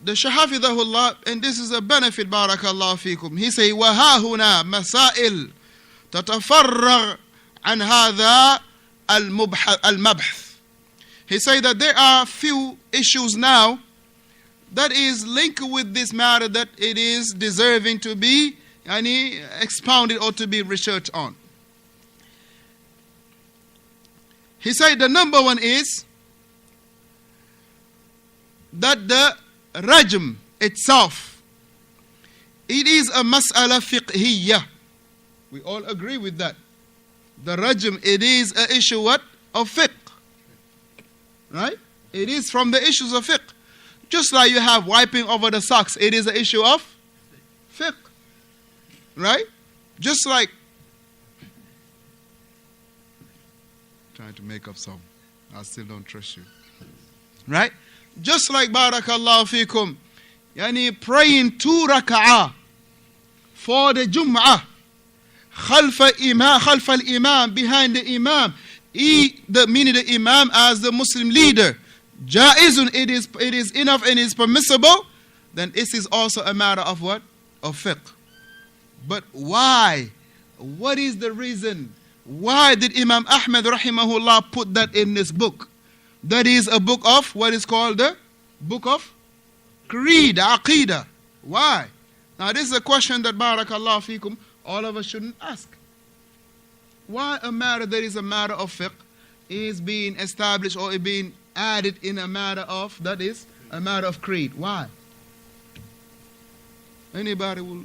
the Shahafidahullah, and this is a benefit, barakallahu fikum. He say, وَهَا هُنَا مَسَائِل تَتَفَرَّغ عَنْ هَذَا الْمَبْحَثِ. He say that there are few issues now that is linked with this matter that it is deserving to be expounded or to be researched on. He said the number one is that the rajm itself, it is a mas'ala fiqhiyya. We all agree with that. The rajm, it is an issue what? Of fiqh. Right? It is from the issues of fiqh. Just like you have wiping over the socks, it is an issue of fiqh. Right? Just like trying to make up some. I still don't trust you. Right? Just like barakallahu fikum, praying 2 raka'ah for the Jum'ah, khalf al-imam, behind the imam, meaning the imam as the Muslim leader, jaizun, it is enough and is permissible, then this is also a matter of what? Of fiqh. But why? What is the reason? Why did Imam Ahmad rahimahullah put that in this book? That is a book of what is called the book of creed, aqidah. Why? Now this is a question that barakallahu fikum, all of us shouldn't ask. Why a matter that is a matter of fiqh is being established or being added in a matter of, that is a matter of creed? Why? Anybody will?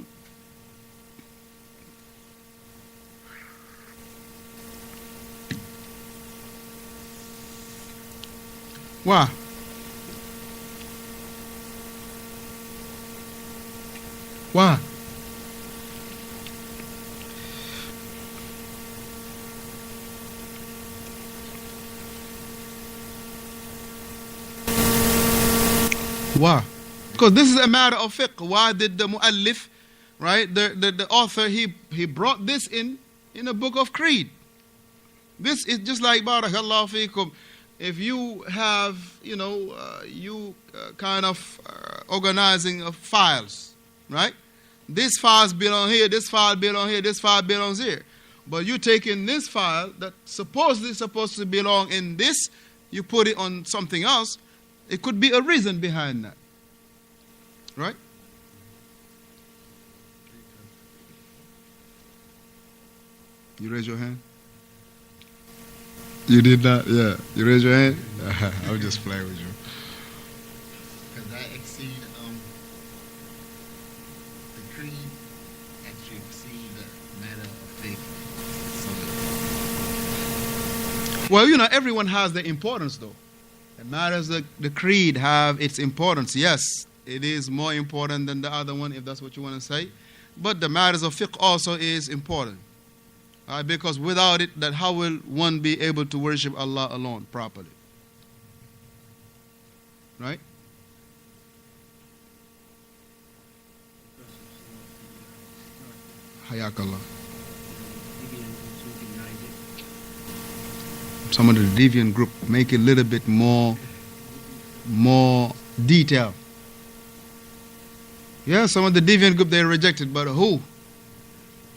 Why? Why? Why? Because this is a matter of fiqh. Why did the muallif, right, the author, he brought this in a book of creed? This is just like barakallahu fikum. If you have, organizing of files, right? This files belong here, this file belong here, this file belongs here. But you taking this file that supposedly supposed to belong in this, you put it on something else. It could be a reason behind that. Right? You raise your hand? You did that? Yeah. You raise your hand? I'll just play with you. Because I exceed the creed, actually exceed the matter of faith. Well, everyone has their importance though. The matters the creed have its importance. Yes, it is more important than the other one, if that's what you want to say. But the matters of fiqh also is important. Because without it, that how will one be able to worship Allah alone properly? Right? Hayakallah. Some of the deviant group make it a little bit more detailed. Yeah, some of the deviant group, they rejected, but who?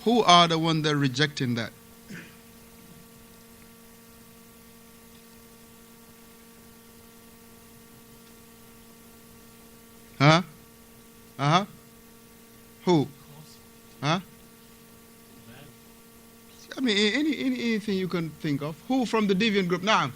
Who are the ones that are rejecting that? Huh? Uh-huh. Who? Huh? I mean, anything you can think of. Who from the deviant group? Now.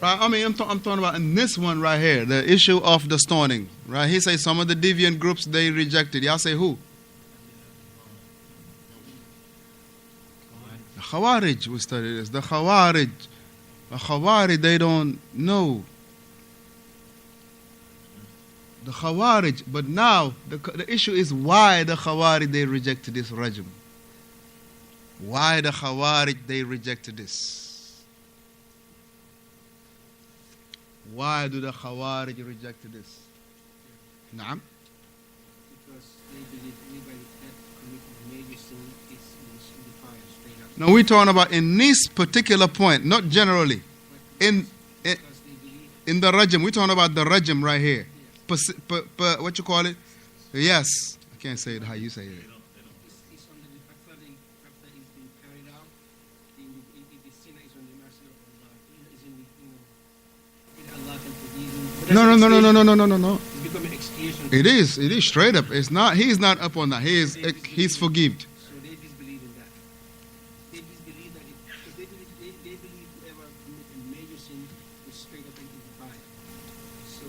Right, I mean, I'm talking about in this one right here, the issue of the stoning. Right? He says some of the deviant groups, they rejected. Y'all say who? The Khawarij, we studied this. The Khawarij. The Khawarij, they don't know. The Khawarij. But now, the issue is why the Khawarij, they rejected this rajm. Why the Khawarij, they rejected this. Why do the Khawarij reject this? Naam? Because they believe anybody that major sin is in the fire straight up. Now we're talking about in this particular point, not generally. In Because they believe in the rajam, we're talking about the rajam right here. What you call it? Yes. I can't say it how you say it. it's on the after it's been carried out, the sinner is on the mercy of Allah. Is in the, Allah can forgive him. No. It's become an expiation. It is straight up. It's not. He's not up on that. He's forgived. So they disbelieve in that. They disbelieve that if they believe whoever commit a major sin is straight up into the fire. So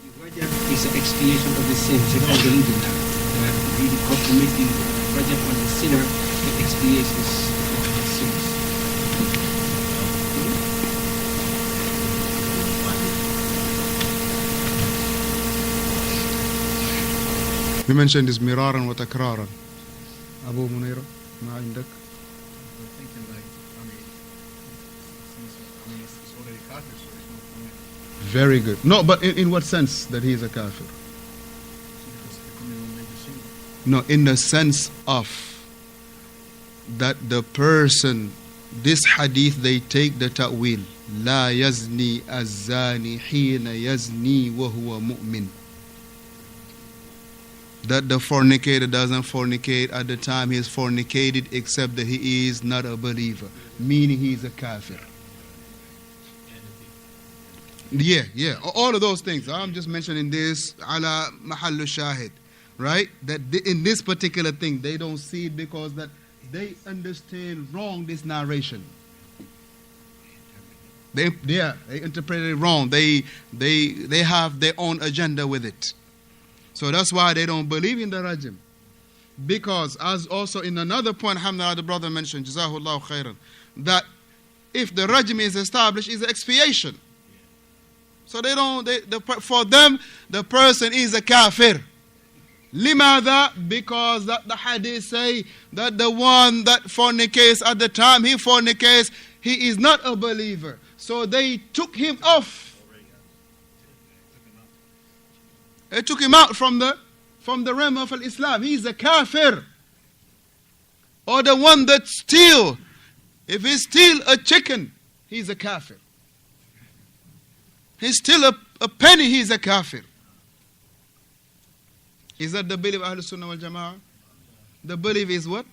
the rajab is an expiation of the sin. So they don't believe in that. That really commit the rajab on the sinner that expiates his sins. We mentioned this miraran wa takraran. Abu Munira, ma indak? I'm thinking like, it's already kafir, so there's no point. Very good. No, but in what sense that he is a kafir? Because they're coming on major sin. No, in the sense of that the person, this hadith, they take the ta'wil. La yazni az-zani hina yazni wa huwa mu'min. That the fornicator doesn't fornicate at the time he is fornicated, except that he is not a believer, meaning he is a kafir. Yeah, all of those things. I'm just mentioning this ala mahallu shahid, right? That in this particular thing, they don't see it because that they understand wrong this narration. They interpret it wrong. They have their own agenda with it. So that's why they don't believe in the rajam. Because as also in another point, alhamdulillah, the brother mentioned, Jazahullah khairan, that if the rajam is established, is expiation. So for them, the person is a kafir. Limada? Because that the hadith say that the one that fornicates at the time he fornicates, he is not a believer. So they took him off. They took him out from the realm of Islam. He's a kafir. Or the one that steals. If he steals a chicken, he's a kafir. He steals a penny, he's a kafir. Is that the belief of As-Sunnah wal Jama'ah? The belief is what?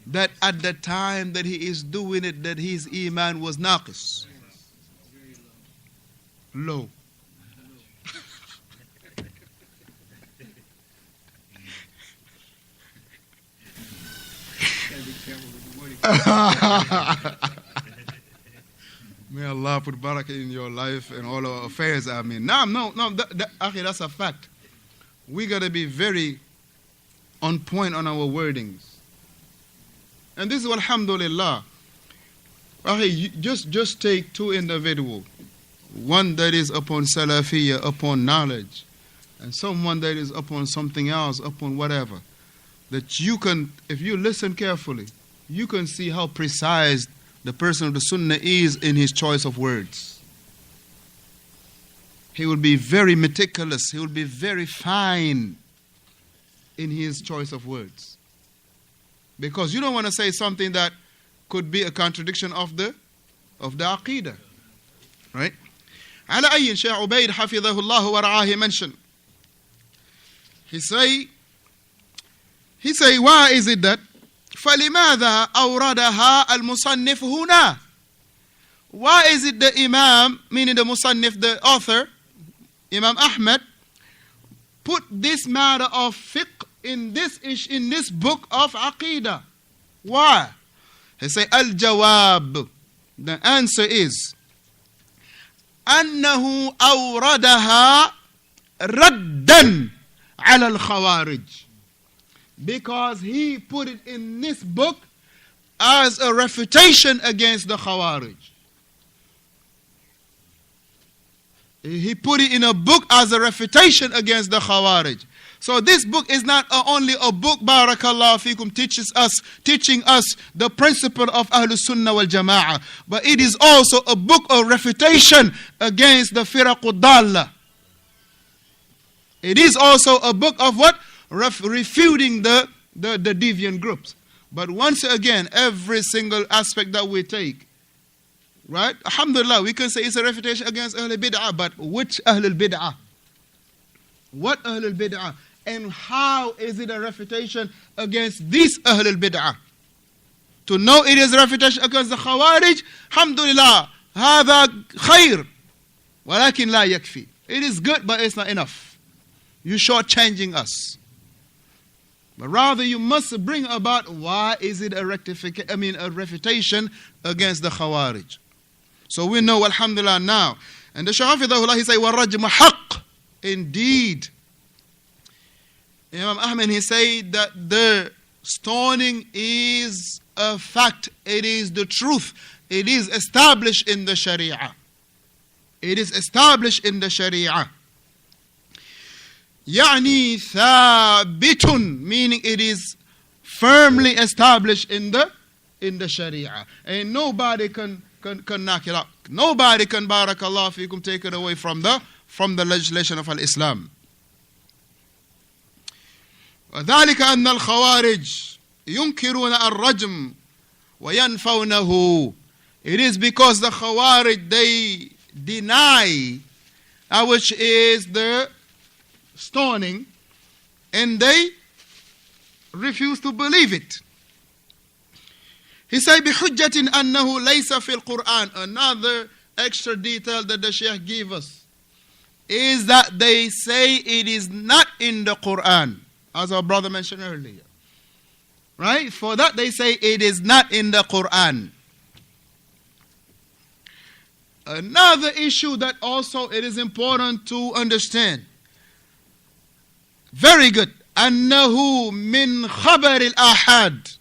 That at the time that he is doing it, that his iman was naqis. Low. May Allah put barakah in your life and all our affairs. I mean, that's a fact. We got to be very on point on our wordings. And this is alhamdulillah. Just take two individuals. One that is upon salafiyya, upon knowledge, and someone that is upon something else, upon whatever. That you can, if you listen carefully, you can see how precise the person of the Sunnah is in his choice of words. He will be very meticulous. He will be very fine in his choice of words. Because you don't want to say something that could be a contradiction of the Aqidah. Right? على أي Shaykh Ubaid حفظه الله ورعاه mentioned. He say, why is it that فلماذا أوردها المصنف هنا? Why is it the Imam, meaning the Musannif, the author, Imam Ahmad, put this matter of fiqh in this book of Aqidah? Why? He say, Al-Jawab. The answer is, أنه أوردها ردا على الخوارج. Because he put it in this book as a refutation against the Khawarij. He put it in a book as a refutation against the Khawarij. So this book is not only a book, barakallahu fikum, teaching us the principle of Ahlus Sunnah wal Jama'ah, but it is also a book of refutation against the Firaqud Dalla. It is also a book of what? refuting the deviant groups. But once again, every single aspect that we take, right? Alhamdulillah, we can say it's a refutation against Ahlul Bid'ah, but which Ahlul Bid'ah? What Ahlul Bid'ah? And how is it a refutation against these Ahlul Bid'ah? To know it is a refutation against the Khawarij, alhamdulillah, هذا خير ولكن لا يكفي. It is good, but it's not enough. You're shortchanging us. But rather you must bring about why is it a refutation against the Khawarij. So we know, alhamdulillah, now. And the Shaykh Hafidhahullah, he said, وَالرَّجْمُ حَقٌّ. Indeed. Imam Ahmed, he said that the stoning is a fact. It is the truth. It is established in the Sharia. It is established in the Sharia. يعني ثابت, meaning it is firmly established in the Sharia. And nobody can knock it up. Nobody can, barakallah fikum, take it away from the legislation of Al-Islam. وذلك أن الخوارج ينكرون الرجم وينفونه. It is because the Khawarij, they deny which is the stoning, and they refuse to believe it. He said, بحجة أنه ليس في القرآن. Another extra detail that the Shaykh gave us is that they say it is not in the Quran, as our brother mentioned earlier. Right? For that they say it is not in the Quran. Another issue that also it is important to understand. Very good. أنه من خبر الآحاد.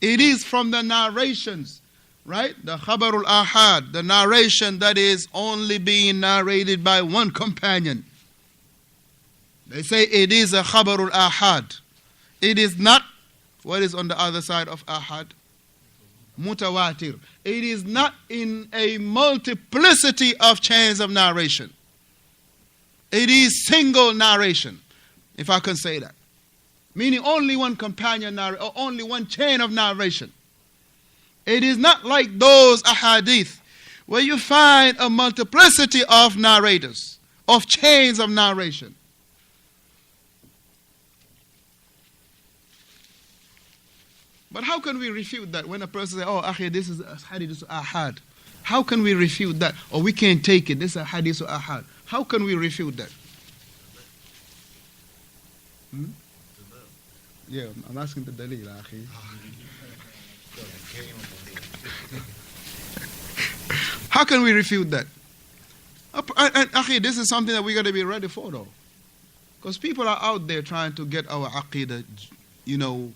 It is from the narrations, right? The khabar al-ahad, the narration that is only being narrated by one companion. They say it is a khabar al-ahad. It is not what is on the other side of ahad. Mutawatir. It is not in a multiplicity of chains of narration. It is single narration, if I can say that. Meaning only one companion narration, or only one chain of narration. It is not like those ahadith where you find a multiplicity of narrators, of chains of narration. But how can we refute that when a person says, oh, akhi, this is a hadith ahad? How can we refute that? Or we can't take it, this is a hadith ahad. How can we refute that? Yeah, I'm asking the dalil, akhi. How can we refute that? Akhi, this is something that we got to be ready for, though. Because people are out there trying to get our aqidah,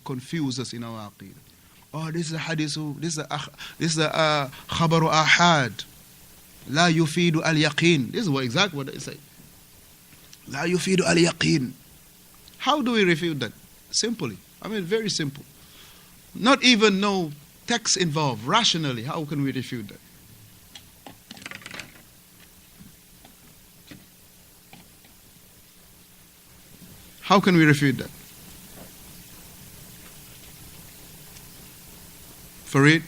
confuse us in our aqidah. Oh, this is a hadith, this is a khabaru ahad. La yufidu al-yaqeen. This is exactly what they say. La yufidu al-yaqeen. How do we refute that? Simply. Very simple. Not even no text involved. Rationally, how can we refute that? How can we refute that? Farid?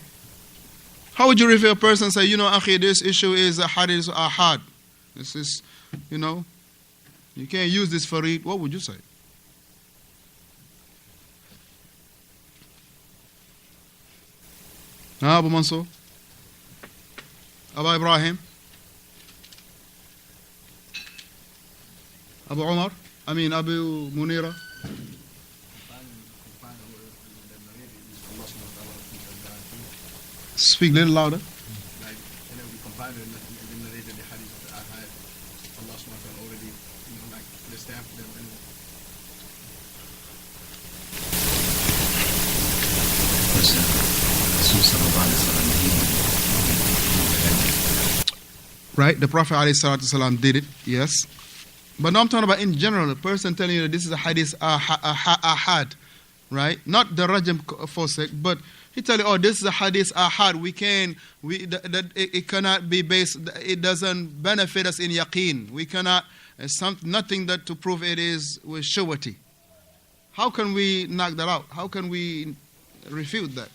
How would you refute a person and say, akhi, this issue is a hadith ahad. This is, you can't use this Farid. What would you say? Abu Mansur? Abu Ibrahim? Abu Umar? Abu Munira? Speak a little louder. Like, whenever we compiled it and narrated the hadith of the ahad, Allah subhanahu wa ta'ala already, the stamp them and right, the Prophet ﷺ did it, yes. But now I'm talking about in general, a person telling you that this is a hadith ahad, right? Not the rajam for sake, but he tell you, oh, this is a hadith ahad. It cannot be based, it doesn't benefit us in yaqeen. We cannot nothing that to prove it is with surety. How can we knock that out? How can we refute that?